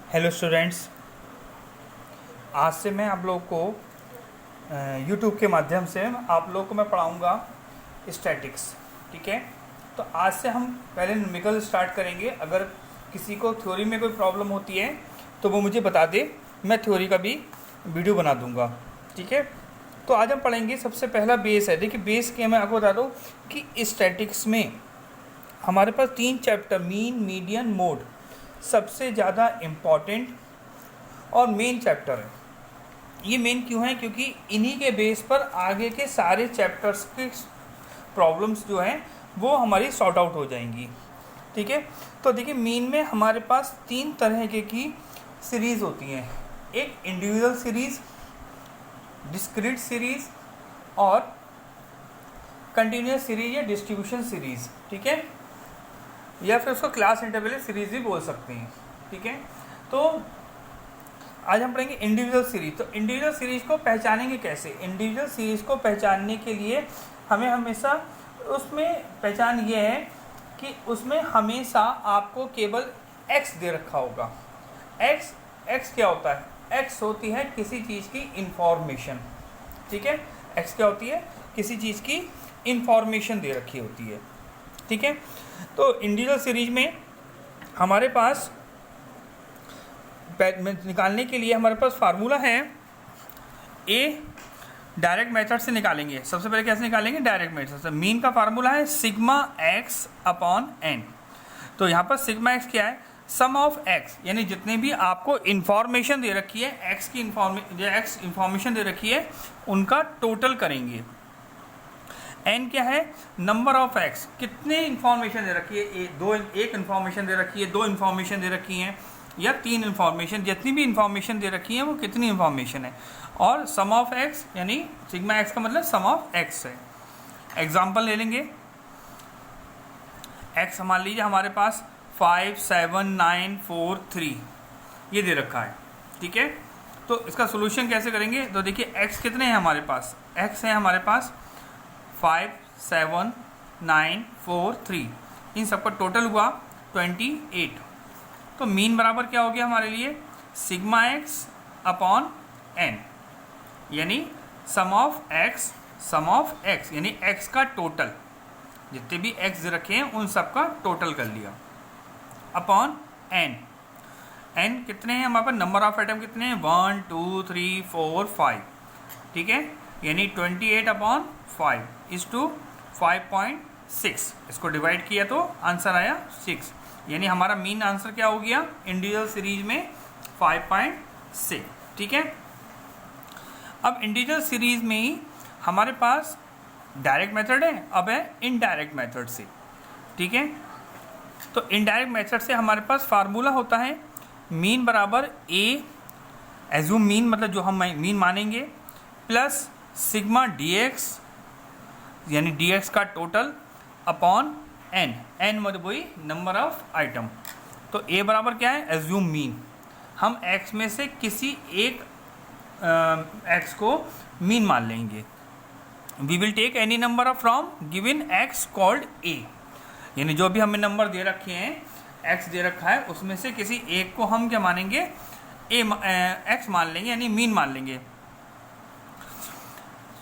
Hello students, आज से मैं आप लोगों को यूट्यूब के माध्यम से आप लोगों को मैं पढ़ाऊँगा स्टैटिक्स। ठीक है, तो आज से हम पहले न्यूमेरिकल स्टार्ट करेंगे। अगर किसी को थ्योरी में कोई प्रॉब्लम होती है तो वो मुझे बता दे, मैं थ्योरी का भी वीडियो बना दूँगा। ठीक है, तो आज हम पढ़ेंगे। सबसे पहला बेस है। देखिए, बेस के मैं आपको बता दूँ कि स्टैटिक्स में हमारे पास 3 चैप्टर मीन, मीडियन, मोड सबसे ज़्यादा इम्पॉर्टेंट और मेन चैप्टर है। ये मेन क्यों है? क्योंकि इन्हीं के बेस पर आगे के सारे चैप्टर्स के प्रॉब्लम्स जो हैं वो हमारी सॉर्ट आउट हो जाएंगी। ठीक है, तो देखिए मीन में हमारे पास 3 तरह की सीरीज़ होती हैं। एक इंडिविजुअल सीरीज़, डिस्क्रीट सीरीज़ और कंटिन्यूस सीरीज या डिस्ट्रीब्यूशन सीरीज़। ठीक है, या फिर उसको क्लास इंटरवल सीरीज भी बोल सकते हैं। ठीक है, तो आज हम पढ़ेंगे इंडिविजुअल सीरीज। तो इंडिविजुअल सीरीज को पहचानेंगे कैसे? इंडिविजुअल सीरीज को पहचानने के लिए हमें हमेशा उसमें पहचान ये है कि उसमें हमेशा आपको केवल x दे रखा होगा। x क्या होता है? x होती है किसी चीज़ की इंफॉर्मेशन। ठीक है, x क्या होती है? किसी चीज़ की इंफॉर्मेशन दे रखी होती है। ठीक है, तो इंडिविजुअल सीरीज में हमारे पास निकालने के लिए हमारे पास फार्मूला है। ए डायरेक्ट मेथड से निकालेंगे। सबसे पहले कैसे निकालेंगे? डायरेक्ट मेथड से। मीन का फार्मूला है सिग्मा एक्स अपॉन एन। तो यहाँ पर सिग्मा एक्स क्या है? सम ऑफ एक्स, यानी जितने भी आपको इंफॉर्मेशन दे रखी है, एक्स की इंफॉर्मेशन दे रखी है, उनका टोटल करेंगे। एन क्या है? नंबर ऑफ एक्स, कितने इंफॉर्मेशन दे रखी है? एक इंफॉर्मेशन दे रखी है, 2 इंफॉर्मेशन दे रखी हैं, या 3 इंफॉर्मेशन, जितनी भी इंफॉर्मेशन दे रखी है वो कितनी इंफॉर्मेशन है। और सम ऑफ एक्स, यानी सिग्मा एक्स का मतलब सम ऑफ एक्स है। एग्जाम्पल ले लेंगे। एक्स मान लीजिए हमारे पास 5, 7, 9, 4, 3 ये दे रखा है। ठीक है, तो इसका सोल्यूशन कैसे करेंगे? तो देखिए एक्स कितने हैं हमारे पास? एक्स है हमारे पास 5, 7, 9, 4, 3, इन सबका टोटल हुआ 28। तो मीन बराबर क्या हो गया हमारे लिए? सिग्मा एक्स अपॉन एन, यानी सम ऑफ एक्स यानी एक्स का टोटल, जितने भी एक्स रखे हैं उन सब का टोटल कर लिया, अपॉन एन। एन कितने हैं हमारे पास? नंबर ऑफ आइटम कितने हैं? 1, 2, 3, 4, 5। ठीक है, यानी 28 अपॉन 5 इज टू 5.6। इसको डिवाइड किया तो आंसर आया 6, यानी हमारा मीन आंसर क्या हो गया इंडिविजुअल सीरीज में? 5.6। ठीक है, अब इंडिविजुअल सीरीज में ही हमारे पास डायरेक्ट मेथड है, अब है इनडायरेक्ट मेथड से। ठीक है, तो इनडायरेक्ट मेथड से हमारे पास फार्मूला होता है मीन बराबर ए, एज्यूम मीन मतलब जो हम मीन मानेंगे, प्लस सिग्मा डी एक्स, यानी डी एक्स का टोटल, अपॉन एन। एन मतलब वही नंबर ऑफ आइटम। तो ए बराबर क्या है? Assume mean. हम एक्स में से किसी एक एक्स को मीन मान लेंगे। We will take any number of from given x called A, यानी जो भी हमें नंबर दे रखे हैं, एक्स दे रखा है, उसमें से किसी एक को हम क्या मानेंगे? एक्स मान लेंगे, यानी मीन मान लेंगे।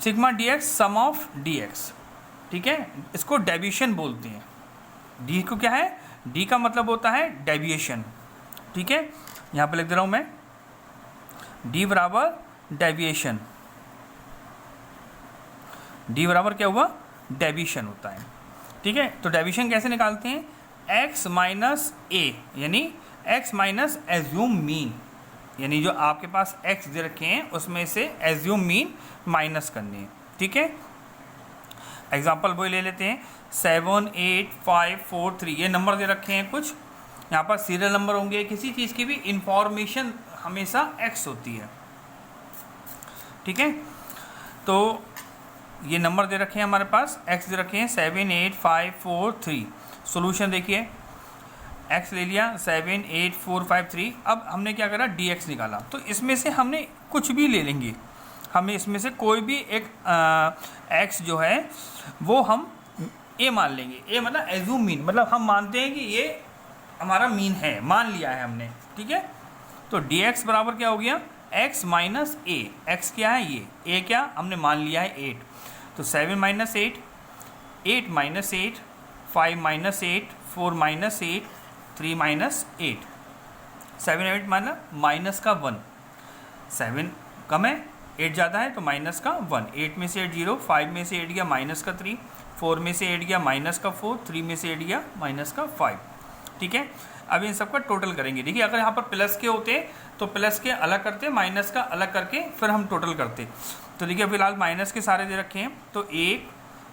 Sigma d x sum of d x. ठीक है, इसको डेविएशन बोलते हैं। डी को क्या है? डी का मतलब होता है डेविएशन। ठीक है, यहाँ पे लिख दे रहा हूँ मैं, डी बराबर डेविएशन। डी बराबर क्या हुआ? डेविएशन होता है। ठीक है, तो डेविएशन कैसे निकालते हैं? एक्स माइनस ए, यानी एक्स माइनस एज्यूम मीन, यानी जो आपके पास एक्स दे रखे हैं उसमें से एज्यूम मीन माइनस करने हैं। ठीक है, एग्जाम्पल वही ले लेते हैं। 7, 8, 5, 4, 3 ये नंबर दे रखे हैं कुछ। यहाँ पर सीरियल नंबर होंगे। किसी चीज़ की भी इंफॉर्मेशन हमेशा एक्स होती है। ठीक है, तो ये नंबर दे रखे हैं हमारे पास, एक्स दे रखे हैं 7, 8, 5, 4, 3। सोल्यूशन देखिए, एक्स ले लिया 7, 8, 4, 5, 3। अब हमने क्या करा? डी एक्स निकाला। तो इसमें से हमने कुछ भी ले लेंगे, हमें इसमें से कोई भी एक एक्स जो है वो हम ए मान लेंगे। ए मतलब एज्यूम मीन, मतलब हम मानते हैं कि ये हमारा मीन है, मान लिया है हमने। ठीक है, तो dx बराबर क्या हो गया, x माइनस ए। x क्या है, ये a क्या हमने मान लिया है 8, तो 7 minus 8, 8 minus 8, 5 minus 8, 4 minus 8, 3 minus 8, 7 8 minus का 1, 7 कम है 8 ज़्यादा है तो माइनस का 1, 8 में से 8 0, 5 में से 8 गया माइनस का 3, 4 में से 8 गया माइनस का 4, 3 में से 8 गया माइनस का 5। ठीक है, अब इन सबका टोटल करेंगे। देखिए अगर यहाँ पर प्लस के होते तो प्लस के अलग करते, माइनस का अलग करके फिर हम टोटल करते। तो देखिए फिलहाल माइनस के सारे दे रखे हैं, तो 1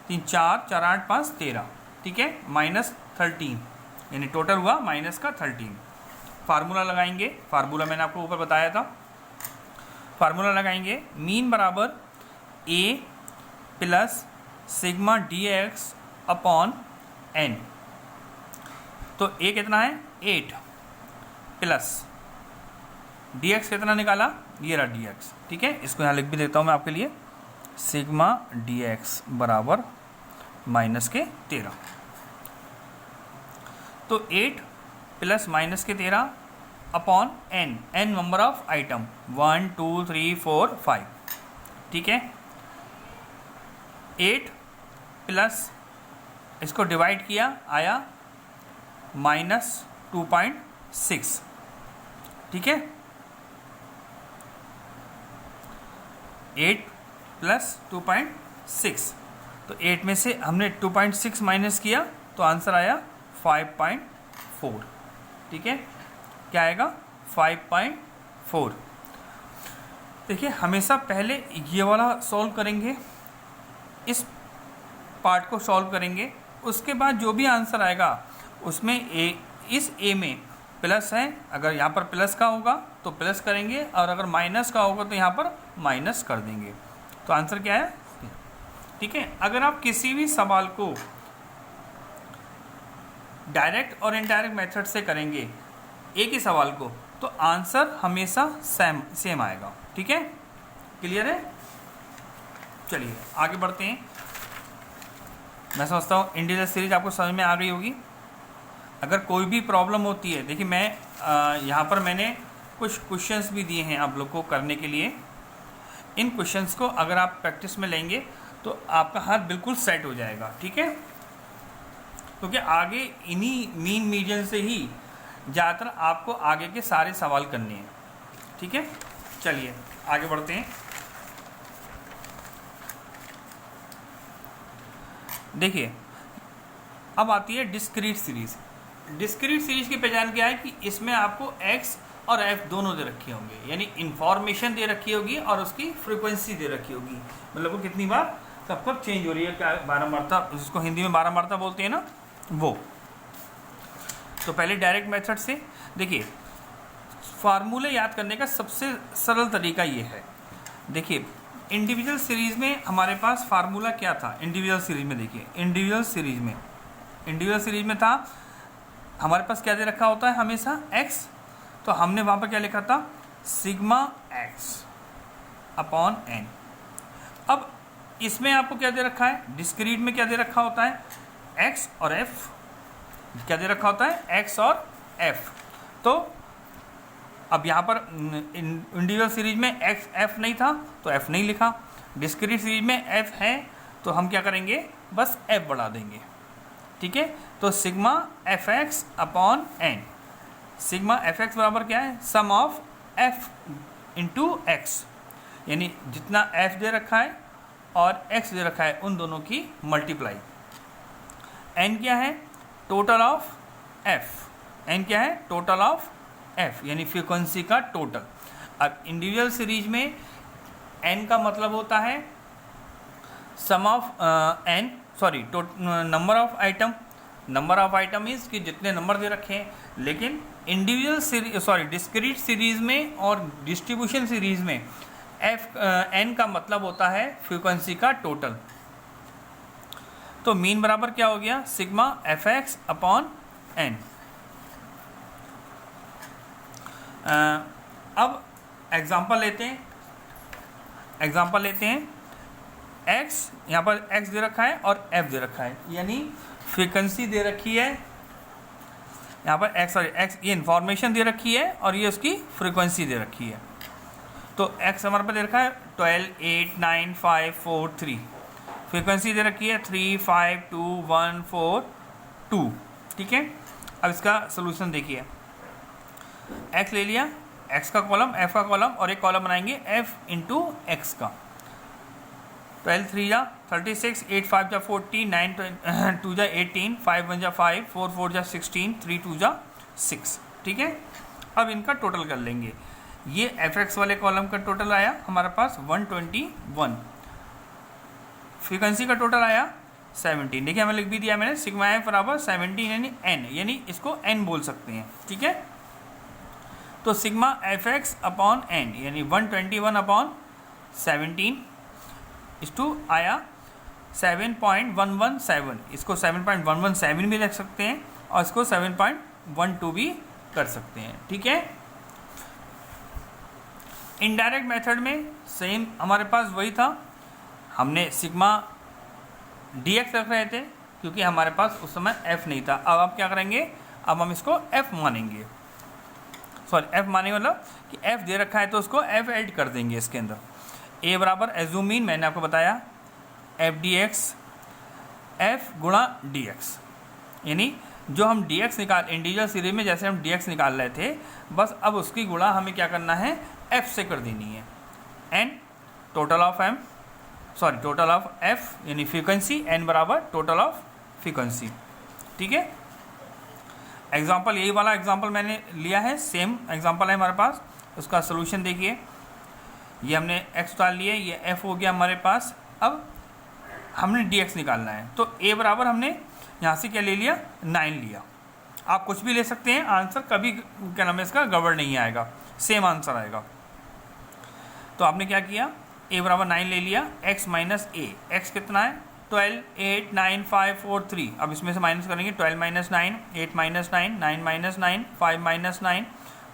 3 4 4 8 5 13, ठीक है, माइनस 13, यानी टोटल हुआ माइनस का 13। फार्मूला लगाएंगे, फार्मूला मैंने आपको ऊपर बताया था। फार्मूला लगाएंगे, मीन बराबर a plus sigma dx upon n। तो a कितना है 8 प्लस dx कितना निकाला, ये रहा dx। ठीक है, इसको यहाँ लिख भी देता हूँ मैं आपके लिए, सिग्मा dx बराबर माइनस के 13। तो 8 प्लस माइनस के 13 upon n, n number of item 1 2 3 4 5। ठीक है, 8 प्लस इसको डिवाइड किया आया माइनस 2.6। ठीक है, 8 प्लस 2.6, तो 8 में से हमने 2.6 माइनस किया तो आंसर आया 5.4। ठीक है, क्या आएगा 5.4। देखिए हमेशा पहले ये वाला सॉल्व करेंगे, इस पार्ट को सॉल्व करेंगे, उसके बाद जो भी आंसर आएगा उसमें इस a में प्लस है, अगर यहाँ पर प्लस का होगा तो प्लस करेंगे और अगर माइनस का होगा तो यहाँ पर माइनस कर देंगे। तो आंसर क्या है। ठीक है, अगर आप किसी भी सवाल को डायरेक्ट और इनडायरेक्ट मेथड से करेंगे एक ही सवाल को, तो आंसर हमेशा सेम आएगा। ठीक है, क्लियर है। चलिए आगे बढ़ते हैं। मैं समझता हूँ इंडिविजुअल सीरीज आपको समझ में आ गई होगी। अगर कोई भी प्रॉब्लम होती है, देखिए मैं यहाँ पर मैंने कुछ क्वेश्चंस भी दिए हैं आप लोग को करने के लिए। इन क्वेश्चंस को अगर आप प्रैक्टिस में लेंगे तो आपका हाथ बिल्कुल सेट हो जाएगा। ठीक है, क्योंकि आगे इन्हीं मीन मीडियन से ही ज़्यादातर आपको आगे के सारे सवाल करने हैं। ठीक है, चलिए आगे बढ़ते हैं। देखिए अब आती है डिस्क्रीट सीरीज। डिस्क्रीट सीरीज की पहचान क्या है कि इसमें आपको x और f दोनों दे रखे होंगे, यानी इंफॉर्मेशन दे रखी होगी और उसकी फ्रीक्वेंसी दे रखी होगी, मतलब वो कितनी बार कब कब चेंज हो रही है, क्या 12 मरता, जिसको हिंदी में 12 मरता बोलते हैं ना वो। तो पहले डायरेक्ट मेथड से देखिए, फार्मूले याद करने का सबसे सरल तरीका ये है। देखिए इंडिविजुअल सीरीज में हमारे पास फार्मूला क्या था, इंडिविजुअल सीरीज में देखिए, इंडिविजुअल सीरीज में था हमारे पास क्या दे रखा होता है हमेशा x, तो हमने वहाँ पर क्या लिखा था सिग्मा x अपॉन n। अब इसमें आपको क्या दे रखा है, डिस्क्रीट में क्या दे रखा होता है x और f, क्या दे रखा होता है x और f। तो अब यहाँ पर इंडिविजुअल सीरीज में f नहीं था तो f नहीं लिखा, डिस्क्रीट सीरीज में f है तो हम क्या करेंगे बस f बढ़ा देंगे। ठीक है, तो sigma f x upon n, sigma f x बराबर क्या है sum of f into x, यानी जितना f दे रखा है और x दे रखा है उन दोनों की मल्टीप्लाई। n क्या है टोटल ऑफ f, n क्या है टोटल ऑफ f, यानी फ्रीक्वेंसी का टोटल। अब इंडिविजुअल सीरीज में n का मतलब होता है sum of number of item. Number of item is कि जितने नंबर दे रखे हैं, लेकिन डिस्क्रीट सीरीज में और डिस्ट्रीब्यूशन सीरीज में n का मतलब होता है फ्रीक्वेंसी का टोटल। तो मीन बराबर क्या हो गया sigma f x upon n. अब एग्जांपल लेते हैं। x यहाँ पर x दे रखा है और f दे रखा है, यानी फ्रीक्वेंसी दे रखी है यहाँ पर एक्स और एक्स ये इन्फॉर्मेशन दे रखी है और ये उसकी फ्रीक्वेंसी दे रखी है। तो एक्स हमारे पास दे रखा है 12, 8, 9, 5, 4, 3, फ्रीक्वेंसी दे रखी है 3, 5, 2, 1, 4, 2। ठीक है, अब इसका सोल्यूशन देखिए, एक्स ले लिया, एक्स का कॉलम, एफ का कॉलम, और एक कॉलम बनाएंगे एफ इंटू एक्स का। 12 3 जा 36, 8 5 जा 40, 9 2 जा 18, 5 1 जा 5, 4 4 जा 16, 3 2 जा 6। ठीक है, अब इनका टोटल कर लेंगे। ये एफ एक्स वाले कॉलम का टोटल आया हमारे पास 121, फ्रीक्वेंसी का टोटल आया 17। देखिए हमें लिख भी दिया मैंने, सिग्मा एफ बराबर 17 यानी एन, यानी इसको एन बोल सकते हैं। ठीक है, तो sigma f x upon N यानी 121 अपॉन 17 इस टू आया 7.117। इसको 7.117 भी लिख सकते हैं और इसको 7.12 भी कर सकते हैं। ठीक है, इनडायरेक्ट मेथड में सेम हमारे पास वही था, हमने सिग्मा डी एक्स रख रहे थे क्योंकि हमारे पास उस समय एफ नहीं था। अब आप क्या करेंगे, अब हम इसको एफ मानेंगे, सॉरी एफ मानेंगे मतलब कि एफ दे रखा है तो उसको एफ ऐड कर देंगे इसके अंदर। ए बराबर एज्यूमीन मैंने आपको बताया एफ डी एक्स, एफ गुणा डी एक्स, यानी जो हम डी एक्स निकाल इंडिविजुअल सीरीज में जैसे हम डी एक्स निकाल रहे थे, बस अब उसकी गुणा हमें क्या करना है, एफ से कर देनी है। N total of m, sorry total of f यानी फ्रीक्वेंसी, एन बराबर टोटल ऑफ फ्रीक्वेंसी। ठीक है, एग्जाम्पल यही वाला एग्जाम्पल मैंने लिया है, सेम एग्जाम्पल है हमारे पास। उसका सोल्यूशन देखिए, ये हमने एक्स डाल लिए, ये एफ हो गया हमारे पास। अब हमने डी एक्स निकालना है, तो ए बराबर हमने यहाँ से क्या ले लिया, 9 लिया। आप कुछ भी ले सकते हैं, आंसर कभी क्या नाम है इसका गड़बड़ नहीं आएगा, सेम आंसर आएगा। तो आपने क्या किया, ए बराबर 9 ले लिया, एक्स माइनस ए, एक्स कितना है 12, 8, 9, 5, 4, 3। अब इसमें से माइनस करेंगे 12 minus 9, 8 minus 9, 9 minus 9, 5 minus 9,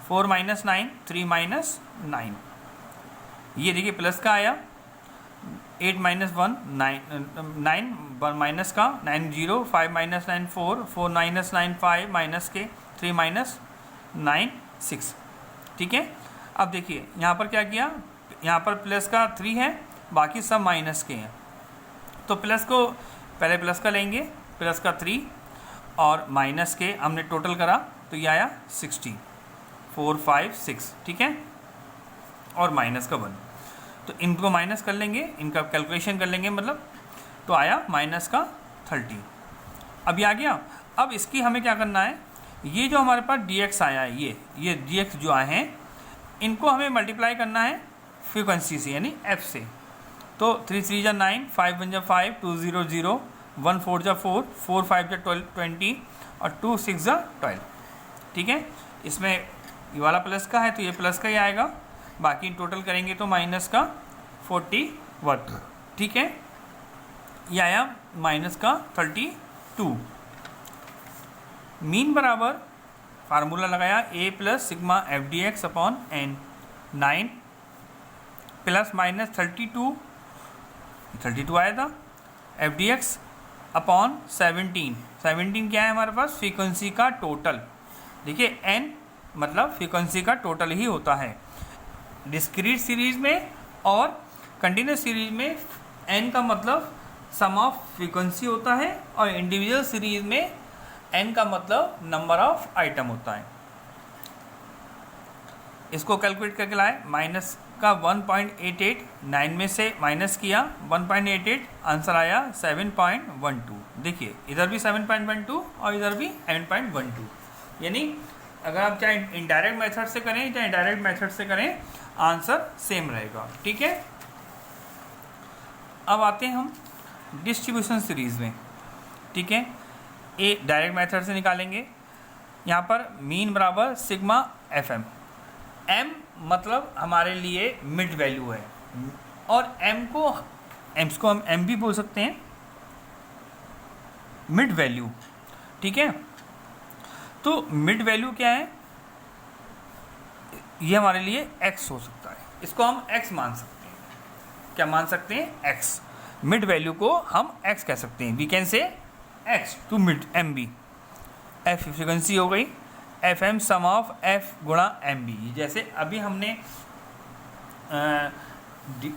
4 minus 9, 3 minus 9। ये देखिए प्लस का आया, 8 माइनस 1 9, 1 माइनस का 9 0, 5 माइनस 9 4, 4 माइनस 9 5 माइनस के 3 माइनस 9 6। ठीक है, अब देखिए यहाँ पर क्या किया, यहाँ पर प्लस का 3 है, बाकी सब माइनस के हैं। तो प्लस को पहले प्लस का लेंगे, प्लस का 3 और माइनस के हमने टोटल करा तो ये आया 60, 4 5 6। ठीक है, और माइनस का 1, तो इनको माइनस कर लेंगे, इनका कैलकुलेशन कर लेंगे मतलब, तो आया माइनस का 30। अब ये आ गया। अब इसकी हमें क्या करना है, ये जो हमारे पास dx आया है, ये dx जो आए हैं, इनको हमें मल्टीप्लाई करना है फ्रीक्वेंसी से यानी f से। तो 3 3 जा 9, 5 1 जा 5, 2 0 0, 1 4 जा 4, 4 5 जा 12 20 और 2 6 जा 12। ठीक है, इसमें ये वाला प्लस का है तो ये प्लस का ही आएगा, बाकी टोटल करेंगे तो माइनस का 41। ठीक है, ये आया माइनस का 32। मीन बराबर फार्मूला लगाया A plus sigma f d x upon N, 9 plus minus 32 आया था, एफ डी एक्स अपॉन 17 क्या है हमारे पास, फ्रीक्वेंसी का टोटल। देखिए एन मतलब फ्रीक्वेंसी का टोटल ही होता है। डिस्क्रीट सीरीज में और कंटिन्यूस सीरीज में एन का मतलब सम ऑफ फ्रीक्वेंसी होता है और इंडिविजुअल सीरीज में एन का मतलब नंबर ऑफ आइटम होता है। इसको कैलकुलेट करके लाए, माइनस का 1.88, 9 में से माइनस किया 1.88, आंसर आया 7.12। देखिए इधर भी 7.12 और इधर भी 7.12, यानी अगर आप चाहे इनडायरेक्ट मेथड से करें चाहे डायरेक्ट मेथड से करें, आंसर सेम रहेगा। ठीक है, अब आते हैं हम डिस्ट्रीब्यूशन सीरीज में। ठीक है, ए डायरेक्ट मेथड से निकालेंगे, यहाँ पर मीन बराबर सिग्मा एफ एम, एम मतलब हमारे लिए मिड वैल्यू है और एम को हम एम भी बोल सकते हैं, मिड वैल्यू। ठीक है, तो मिड वैल्यू क्या है, ये हमारे लिए एक्स हो सकता है, इसको हम एक्स मान सकते हैं। क्या मान सकते हैं, एक्स। मिड वैल्यू को हम एक्स कह सकते हैं, we can say x to mid m b. F frequency हो गई, f m sum of f गुणा एम बी। जैसे अभी हमने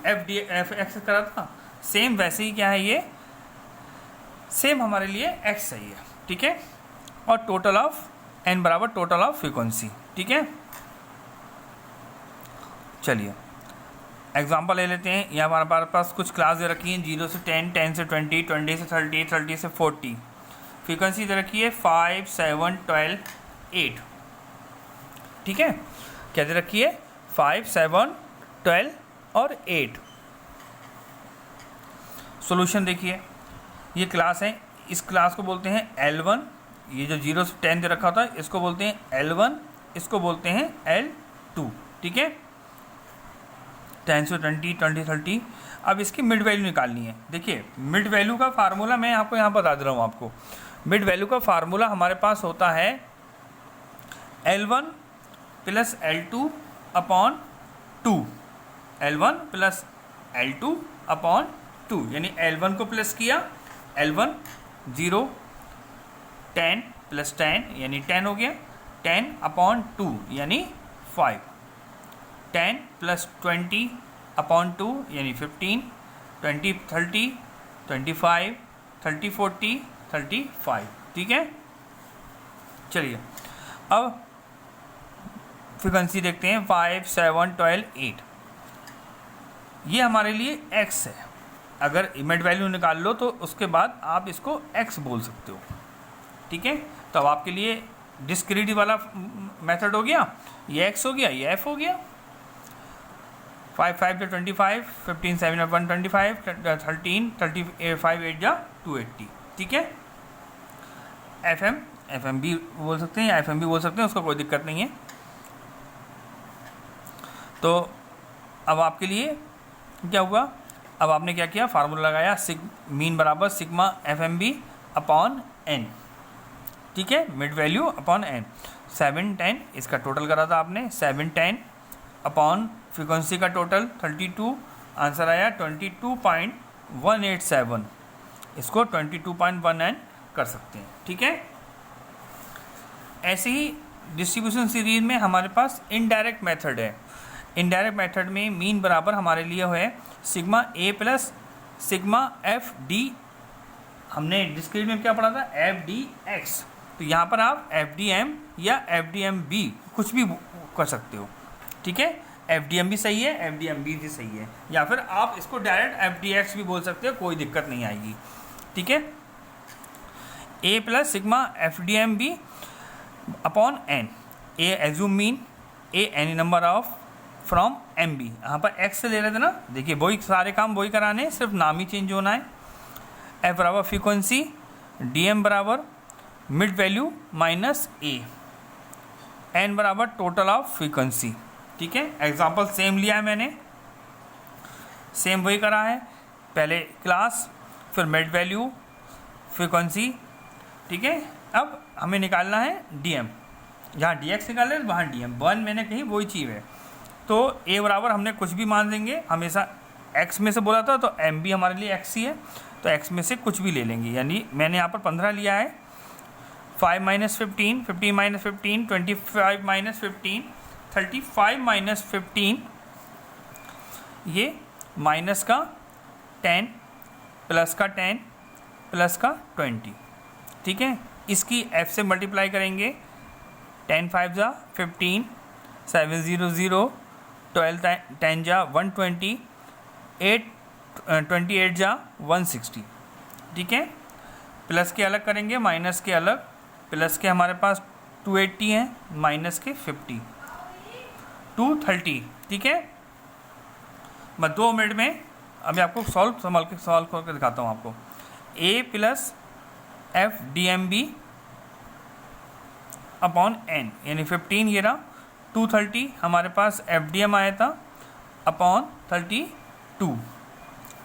एफ डी एफ एक्स करा था, सेम वैसे ही क्या है, ये सेम हमारे लिए एक्स सही है, ठीक है। और टोटल ऑफ एन बराबर टोटल ऑफ फ्रीक्वेंसी, ठीक है। चलिए एग्जांपल ले लेते हैं। यहाँ हमारे पास कुछ क्लास दे रखी हैं 0 से 10, 10 से 20, 20 से 30, 30 से 40। फ्रीक्वेंसी दे रखी है 5, 7, 12, 8, ठीक है। क्या दे रखी है 5, 7, 12 और 8। सॉल्यूशन देखिए, ये क्लास है, इस क्लास को बोलते हैं L1। ये जो 0 से 10 दे रखा होता है इसको बोलते हैं L1, इसको बोलते हैं L2, ठीक है। 10 से 20, 20, 30। अब इसकी मिड वैल्यू निकालनी है। देखिए मिड वैल्यू का फार्मूला मैं आपको यहाँ बता दे रहा हूँ आपको। मिड वैल्यू का फार्मूला हमारे पास होता है L1 plus L2 upon 2, L1 plus L2 upon 2, यानी L1 को प्लस किया, L1 0, 10 प्लस 10 यानी 10 हो गया, 10 अपॉन 2 यानी 5, 10 प्लस 20 अपॉन 2 यानी 15, 20 30, 25, 30 40, 35, ठीक है। चलिए अब फ्रीक्वेंसी देखते हैं 5, 7, 12, 8। ये हमारे लिए x है। अगर इमेज वैल्यू निकाल लो तो उसके बाद आप इसको x बोल सकते हो, ठीक है। तो अब आपके लिए डिस्क्रीट वाला मेथड हो गया, ये x हो गया, ये f हो गया। 5, 5 जा 25, 15, 7 125, 13, 35 8 जा 280, ठीक है। एफ एम भी बोल सकते हैं या एफ एम भी बोल सकते हैं, उसका कोई दिक्कत नहीं है। तो अब आपके लिए क्या हुआ, अब आपने क्या किया, फार्मूला लगाया, मीन बराबर sigma f m b upon n, ठीक है, मिड वैल्यू अपॉन एन। 7, 10 इसका टोटल करा था आपने, 7, 10 अपॉन फ्रीक्वेंसी का टोटल 32, आंसर आया 22.187। इसको 22.19 कर सकते हैं, ठीक है। ऐसे ही डिस्ट्रीब्यूशन सीरीज में हमारे पास इनडायरेक्ट मेथड है। इनडायरेक्ट मेथड में मीन बराबर हमारे लिए है सिग्मा ए प्लस सिग्मा एफ डी। हमने डिस्क्रीट में क्या पढ़ा था, एफ डी एक्स। तो यहाँ पर आप एफ डी एम या एफ डी एम बी कुछ भी कर सकते हो, ठीक है। एफ डी एम भी सही है, एफ डी एम बी भी सही है, या फिर आप इसको डायरेक्ट एफ डी एक्स भी बोल सकते हो, कोई दिक्कत नहीं आएगी, ठीक है। A plus sigma f d m b upon N. A assume mean, A any number of from m b. यहाँ पर एक्स से ले रहे थे ना, देखिए वही सारे काम वही कराने, सिर्फ नाम ही चेंज होना है। एफ बराबर फ्रीक्वेंसी, डी एम बराबर मिड वैल्यू माइनस ए, एन बराबर टोटल ऑफ फ्रीक्वेंसी, ठीक है। एग्जाम्पल सेम लिया है मैंने, सेम वही करा है, पहले क्लास फिर मिड वैल्यू फ्रीक्वेंसी, ठीक है। अब हमें निकालना है डी एम, जहाँ डी एक्स निकाल रहे वहाँ डी एम, वन मैंने कही वही चीज़ है। तो ए बराबर हमने कुछ भी मान देंगे, हमेशा एक्स में से बोला था तो एम भी हमारे लिए एक्स ही है, तो एक्स में से कुछ भी ले लेंगे। यानी मैंने यहाँ पर 15 लिया है, 5 माइनस 15, 15 माइनस 15, 25 माइनस 15, 35 माइनस 15, ये माइनस का 10 प्लस का 10 प्लस का 20, ठीक है। इसकी f से मल्टीप्लाई करेंगे, 10 5 जा 15, 7 0 0, 12 10 जा 120, 8 28 जा 160, ठीक है। प्लस के अलग करेंगे, माइनस के अलग, प्लस के हमारे पास 280 हैं, माइनस के 50, 230, ठीक है। मैं 2 मिनट में अभी आपको सॉल्व करके दिखाता हूँ आपको। A plus f d m b upon N, यानी 15 ये रहा, 230 हमारे पास एफ डी एम आया था अपॉन 32,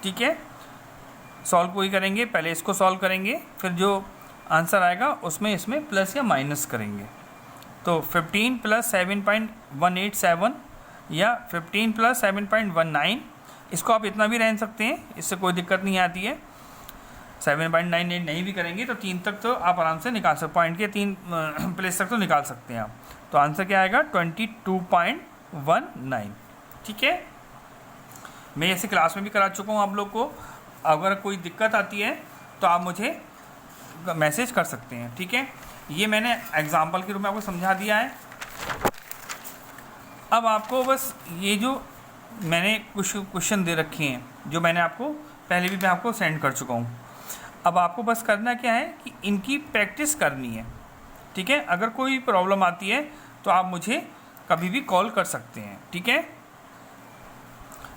ठीक है। सॉल्व कोई करेंगे, पहले इसको सॉल्व करेंगे, फिर जो आंसर आएगा उसमें इसमें प्लस या माइनस करेंगे। तो 15 प्लस 7.187 या 15 प्लस 7.19, इसको आप इतना भी रह सकते हैं, इससे कोई दिक्कत नहीं आती है। 7.98 नहीं भी करेंगे तो 3 तक तो आप आराम से निकाल सकते, पॉइंट के 3 प्लेस तक तो निकाल सकते हैं आप। तो आंसर क्या आएगा 22.19। ठीक है, मैं ऐसे क्लास में भी करा चुका हूँ आप लोग को। अगर कोई दिक्कत आती है तो आप मुझे मैसेज कर सकते हैं। ठीक है, ये मैंने एग्जाम्पल के रूप में आपको समझा दिया है। अब आपको बस ये जो मैंने कुछ क्वेश्चन दे रखे हैं, जो मैंने आपको पहले भी मैं आपको सेंड कर चुका हूँ, अब आपको बस करना क्या है कि इनकी प्रैक्टिस करनी है। ठीक है, अगर कोई प्रॉब्लम आती है तो आप मुझे कभी भी कॉल कर सकते हैं। ठीक है,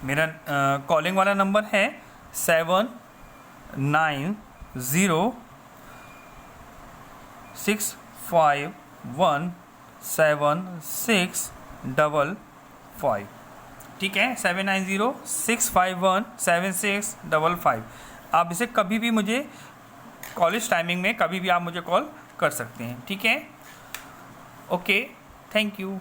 मेरा कॉलिंग वाला नंबर है 7906517655। ठीक है, 7906517655। आप इसे कभी भी मुझे कॉलेज टाइमिंग में कभी भी आप मुझे कॉल कर सकते हैं। ठीक है, ओके, थैंक यू।